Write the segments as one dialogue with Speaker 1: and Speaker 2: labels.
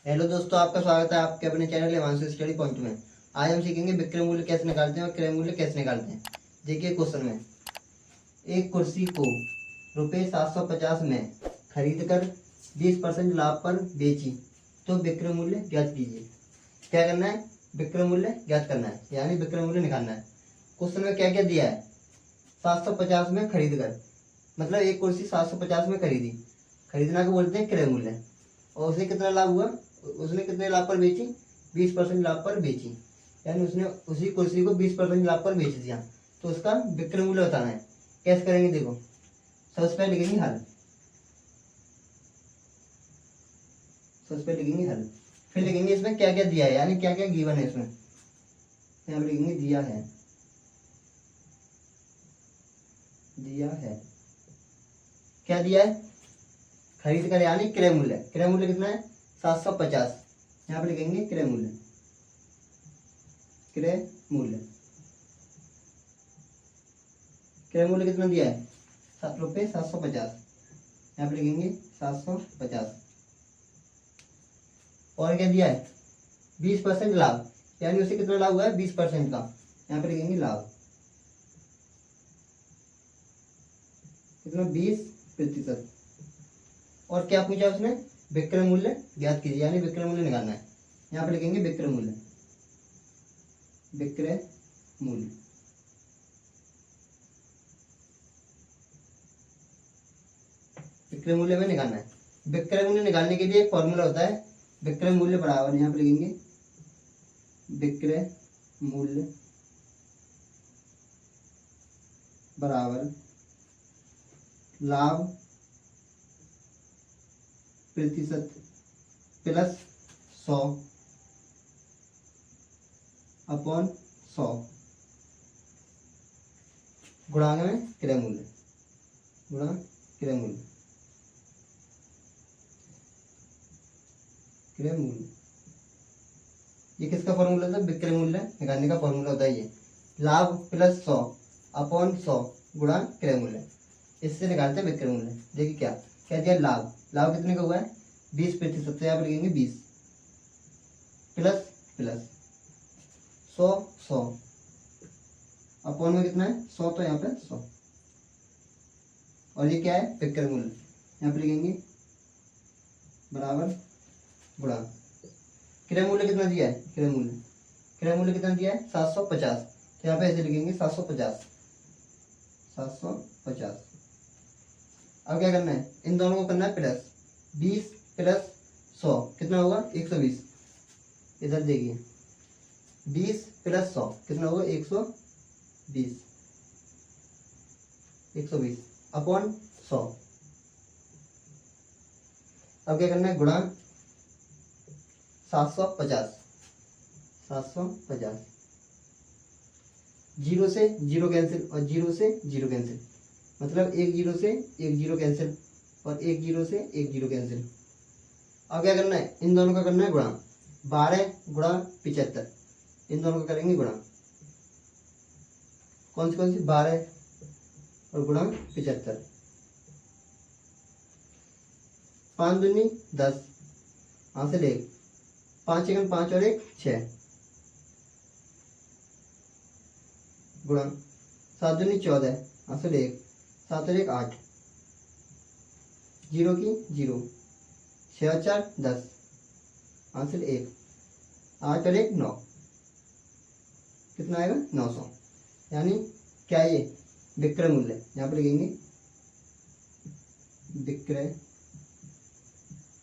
Speaker 1: Hello दोस्तों, आपका स्वागत है आपके अपने चैनल हिमांशु स्टडी पॉइंट में। आज हम सीखेंगे विक्रय मूल्य कैसे निकालते हैं और क्रय मूल्य कैसे निकालते हैं। देखिए क्वेश्चन में, एक कुर्सी को रुपये 750 में खरीद कर 20% लाभ पर बेची तो विक्रय मूल्य ज्ञात कीजिए। क्या करना है? विक्रय मूल्य ज्ञात करना है, यानी विक्रय मूल्य निकालना है। क्वेश्चन में क्या क्या दिया है? 750 में खरीद कर, मतलब एक कुर्सी 750 में खरीदी, खरीदना को बोलते हैं क्रय मूल्य। और उसे कितना लाभ हुआ? उसने कितने लाभ पर बेची? 20% लाभ पर बेची, यानी उसने उसी कुर्सी को 20% लाभ पर बेच दिया, तो उसका विक्रय मूल्य बताना है। कैसे करेंगे देखो, सबसे पहले लिखेंगे हल। सबसे पहले लिखेंगे हल, फिर लिखेंगे इसमें क्या क्या दिया है, यानी क्या क्या गिवन है इसमें। यहाँ पर लिखेंगे दिया है, दिया है। क्या दिया है? खरीद कर, यानी क्रय मूल्य। क्रय मूल्य कितना है? 750। यहाँ पे लिखेंगे क्रय मूल्य। क्रय मूल्य, क्रय मूल्य कितना दिया है? ₹7 750। यहाँ पे लिखेंगे 750। और क्या दिया है? 20% लाभ, यानी उसे कितना लाभ हुआ है? 20% का। यहाँ पे लिखेंगे लाभ, कितना? 20%। और क्या पूछा उसने? विक्रय मूल्य ज्ञात कीजिए, यानी विक्रय मूल्य निकालना है। यहाँ पे लिखेंगे विक्रय मूल्य। विक्रय मूल्य, विक्रय मूल्य में निकालना है। विक्रय मूल्य निकालने के लिए एक फॉर्मूला होता है, विक्रय मूल्य बराबर, यहाँ पे लिखेंगे विक्रय मूल्य बराबर लाभ प्रतिशत प्लस 100 अपॉन 100 गुणांक में क्रय मूल्य, गुणा क्रय मूल्य। क्रय मूल्य ये किसका फॉर्मूला था? विक्रय मूल्य निकालने का फॉर्मूला होता है ये, लाभ प्लस 100 अपॉन 100 गुणा क्रय मूल्य। इससे निकालते हैं विक्रय मूल्य। देखिए क्या क्या दिया? लाभ, लाभ कितने का हुआ है? 20%। तो यहाँ पर लिखेंगे 20 प्लस प्लस 100 अपॉन में कितना है? 100, तो यहाँ पे 100। और ये क्या है? विक्रय मूल्य। यहाँ पे लिखेंगे बराबर गुणा क्रय मूल्य कितना दिया है? क्रय मूल्य, क्रय मूल्य कितना दिया है? 750। तो यहाँ पे ऐसे लिखेंगे 750, 750। अब क्या करना है? इन दोनों को करना है प्लस, 20 प्लस 100 कितना होगा? 120। इधर देखिए, 20 प्लस 100 कितना होगा? 120, 120 अपॉन 100। अब क्या करना है? गुणा 750, 750। जीरो से जीरो कैंसिल और जीरो से जीरो कैंसिल, मतलब एक जीरो से एक जीरो कैंसिल और एक जीरो से एक जीरो कैंसिल। अब क्या करना है? इन दोनों का करना है गुणा, 12 गुणा 75। इन दोनों का करेंगे गुणा, कौन सी? 12 और गुणा 75। 5 दूनी 10, हासिल 1, 5 एकम 5 और 1 6 गुणा 7 दूनी 14, हासिल 1, 7 और 1 8, जीरो की जीरो, 6 और 4 10, हासिल 1, 8 और 1 9, कितना आएगा? 900। यानी क्या ये? विक्रय मूल्य। यहाँ पर लिखेंगे विक्रय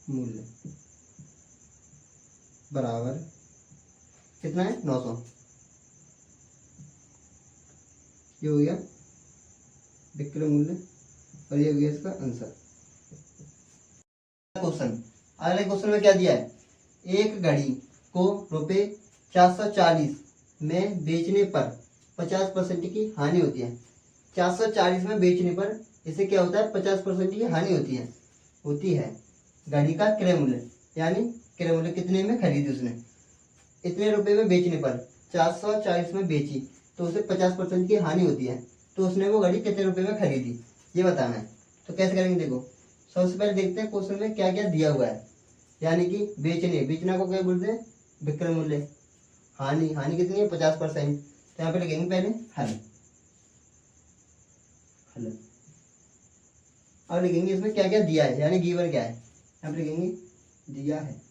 Speaker 1: मूल्य बराबर कितना है? 900। ये हो गया विक्रय मूल्य और ये हो गया इसका आंसर। क्वेश्चन, अगले क्वेश्चन में क्या दिया है? एक घड़ी को रुपये 440 में बेचने पर 50% की हानि होती है। 440 में बेचने पर इसे क्या होता है? 50% की हानि होती है। घड़ी का क्रय मूल्य, यानी क्रय मूल्य कितने में खरीदी उसने? इतने रुपए में बेचने पर 440 में बेची तो उसे 50% की हानि होती है, तो उसने वो घड़ी कितने रुपए में खरीदी, ये बताना है। तो कैसे करेंगे देखो, सबसे पहले देखते हैं क्वेश्चन में क्या क्या दिया हुआ है। यानी कि बेचने, बेचना को क्या बोलते हैं, विक्रय मूल्य। हानि, हानि कितनी है 50%, तो यहाँ पे लिखेंगे पहले हल। हल अब लिखेंगे इसमें क्या क्या दिया है, यानी गिवन क्या है, यहाँ पे लिखेंगे दिया है,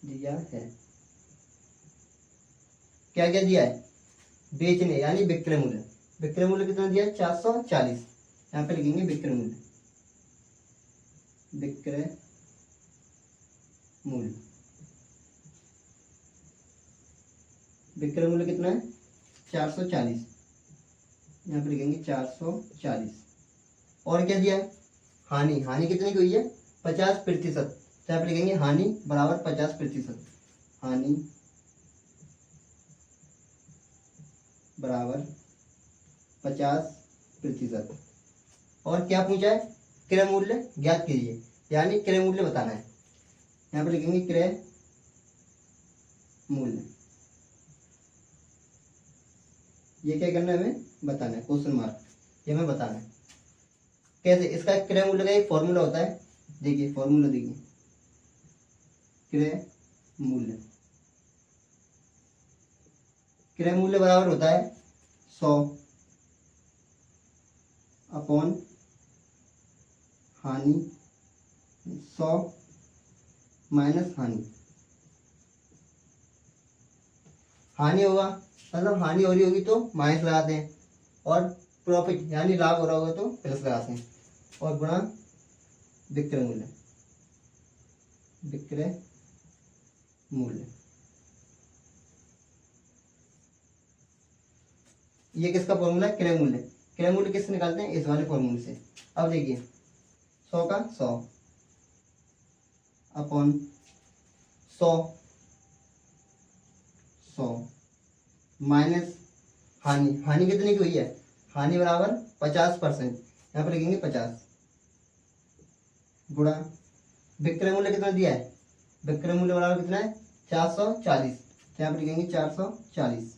Speaker 1: दिया है। क्या क्या दिया है, बेचने यानी विक्रय मूल्य, विक्रय मूल्य कितना दिया है 440, यहाँ पे लिखेंगे विक्रय मूल्य, विक्रय मूल्य, विक्रय मूल्य कितना है 440, यहाँ पे लिखेंगे 440। और क्या दिया है, हानि, हानि कितने की हुई है 50%, तो यहाँ पे लिखेंगे हानि बराबर 50%, हानि बराबर 50%। और क्या पूछा है, क्रय मूल्य ज्ञात कीजिए, यानी क्रय मूल्य बताना है, यहाँ पे लिखेंगे क्रय मूल्य। ये क्या करना है, हमें बताना है, क्वेश्चन मार्क, ये हमें बताना है। कैसे, इसका क्रय मूल्य का एक फॉर्मूला होता है, देखिए फॉर्मूला देखिए, क्रय मूल्य, क्रय मूल्य बराबर होता है 100 अपॉन हानि, 100 माइनस हानि। हानि होगा मतलब हानि हो रही होगी तो माइनस लगाते हैं, और प्रॉफिट यानी लाभ हो रहा होगा तो प्लस लगाते हैं, और गुणा विक्रय मूल्य, विक्रय मूल्य। ये किसका फॉर्मूला है, क्रय मूल्य। क्रय मूल्य किससे निकालते हैं, इस वाले फॉर्मूले से। अब देखिए 100 का 100 अपॉन 100 माइनस हानि, हानि कितने की हुई है, हानि बराबर 50%, यहाँ पर लिखेंगे 50 गुणा विक्रय मूल्य कितना दिया है, विक्रय मूल्य बराबर कितना है 440, तो यहाँ पर लिखेंगे 440।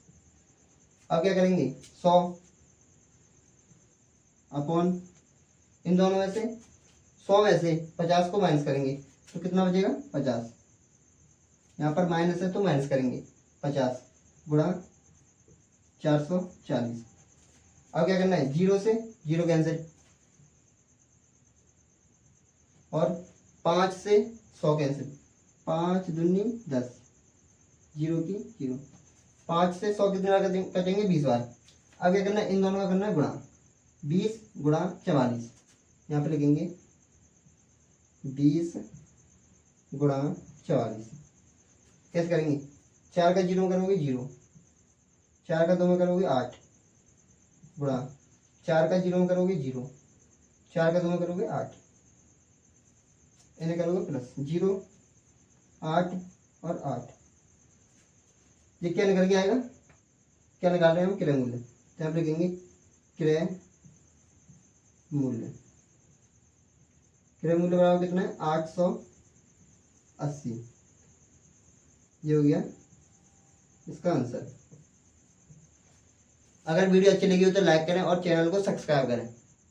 Speaker 1: अब क्या करेंगे 100 अपॉन इन दोनों में से 100 में से 50 को माइनस करेंगे तो कितना बचेगा 50, यहाँ पर माइनस है तो माइनस करेंगे 50 गुणा 440। अब क्या करना है, जीरो से जीरो कैंसिल, और 5 से 100 कैंसिल, 5 दूनी 10, जीरो की जीरो, 5 से 100 कितनी बार कटेंगे 20 बार। अब क्या करना है, इन दोनों का करना है गुणा, 20 गुणा 44, यहाँ पे लिखेंगे 20 गुणा 44। कैसे करेंगे, 4 का जीरो में करोगे 0, 4 का 2 में करोगे 8 गुणा 4 का 0 में करोगे 0, 4 का 2 में करोगे 8, इन्हें करोगे प्लस 0 8 और 8। ये क्या निकल के आएगा, क्या निकाल रहे हैं हम, क्रय मूल्य, तो यहाँ पे लिखेंगे क्रय मूल्य, क्रय मूल्य बराबर कितना है 880। ये हो गया इसका आंसर। अगर वीडियो अच्छी लगी हो तो लाइक करें और चैनल को सब्सक्राइब करें।